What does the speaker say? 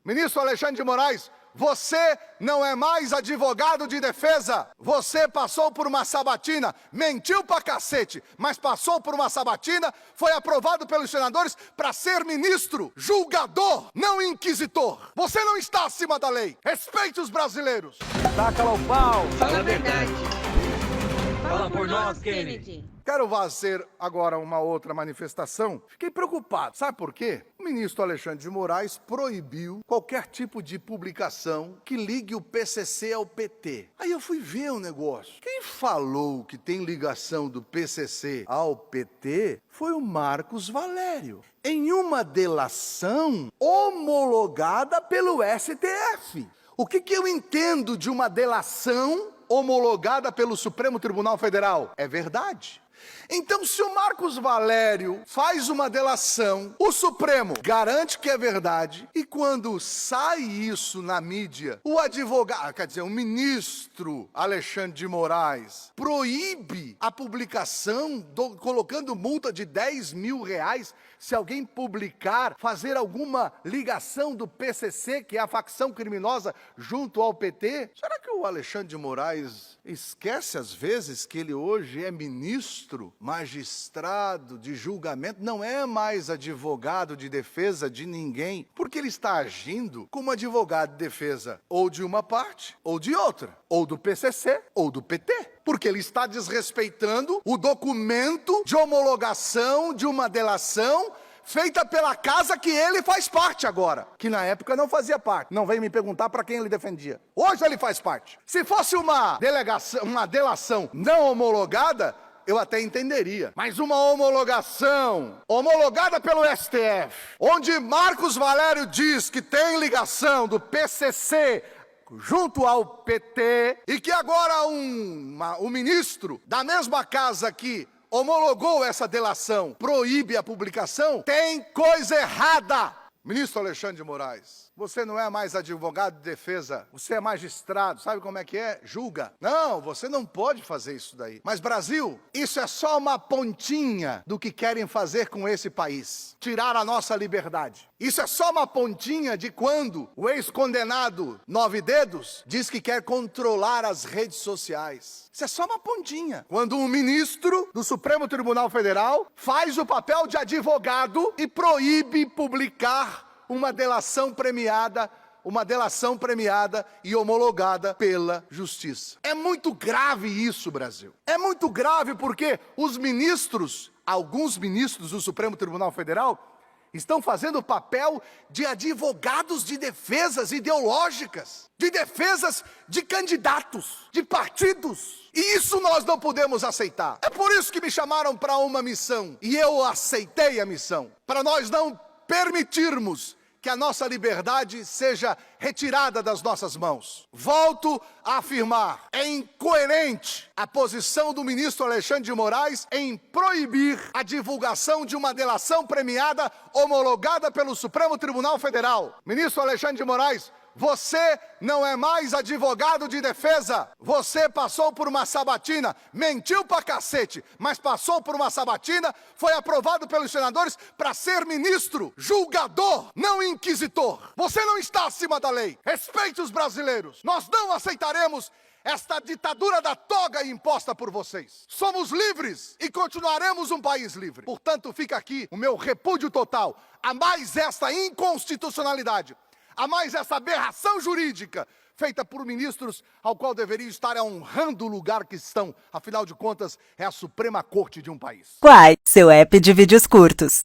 Ministro Alexandre de Moraes, você não é mais advogado de defesa. Você passou por uma sabatina, mentiu pra cacete, mas passou por uma sabatina, foi aprovado pelos senadores para ser ministro, julgador, não inquisitor. Você não está acima da lei. Respeite os brasileiros. Taca-la o pau. Fala a verdade. Fala por nós, Kennedy. Quero fazer agora uma outra manifestação. Fiquei preocupado. Sabe por quê? O ministro Alexandre de Moraes proibiu qualquer tipo de publicação que ligue o PCC ao PT. Aí eu fui ver o negócio. Quem falou que tem ligação do PCC ao PT foi o Marcos Valério, em uma delação homologada pelo STF. O que eu entendo de uma delação homologada pelo Supremo Tribunal Federal? É verdade. Então, se o Marcos Valério faz uma delação, o Supremo garante que é verdade, e quando sai isso na mídia, o advogado, quer dizer, o ministro Alexandre de Moraes proíbe a publicação, colocando multa de R$10 mil se alguém publicar, fazer alguma ligação do PCC, que é a facção criminosa, junto ao PT. Será que o Alexandre de Moraes esquece às vezes que ele hoje é ministro, magistrado de julgamento, não é mais advogado de defesa de ninguém, porque ele está agindo como advogado de defesa ou de uma parte ou de outra, ou do PCC ou do PT, porque ele está desrespeitando o documento de homologação de uma delação feita pela casa que ele faz parte agora, que na época não fazia parte. Não vem me perguntar para quem ele defendia. Hoje ele faz parte. Se fosse uma delação não homologada, eu até entenderia. Mas uma homologação homologada pelo STF, onde Marcos Valério diz que tem ligação do PCC junto ao PT, e que agora o ministro da mesma casa que homologou essa delação proíbe a publicação, tem coisa errada. Ministro Alexandre de Moraes, você não é mais advogado de defesa, você é magistrado, sabe como é que é? Julga. Não, você não pode fazer isso daí. Mas Brasil, isso é só uma pontinha do que querem fazer com esse país. Tirar a nossa liberdade. Isso é só uma pontinha de quando o ex-condenado Nove Dedos diz que quer controlar as redes sociais. Isso é só uma pontinha. Quando um ministro do Supremo Tribunal Federal faz o papel de advogado e proíbe publicar uma delação premiada e homologada pela Justiça. É muito grave isso, Brasil. É muito grave porque alguns ministros do Supremo Tribunal Federal estão fazendo o papel de advogados de defesas ideológicas, de defesas de candidatos, de partidos. E isso nós não podemos aceitar. É por isso que me chamaram para uma missão, e eu aceitei a missão, para nós não permitirmos que a nossa liberdade seja retirada das nossas mãos. Volto a afirmar, é incoerente a posição do ministro Alexandre de Moraes em proibir a divulgação de uma delação premiada homologada pelo Supremo Tribunal Federal. Ministro Alexandre de Moraes, você não é mais advogado de defesa. Você passou por uma sabatina, mentiu pra cacete, mas passou por uma sabatina, foi aprovado pelos senadores para ser ministro, julgador, não inquisitor. Você não está acima da lei. Respeite os brasileiros. Nós não aceitaremos esta ditadura da toga imposta por vocês. Somos livres e continuaremos um país livre. Portanto, fica aqui o meu repúdio total a mais esta inconstitucionalidade, a mais essa aberração jurídica feita por ministros ao qual deveriam estar honrando o lugar que estão. Afinal de contas, é a Suprema Corte de um país. Quai, seu app de vídeos curtos.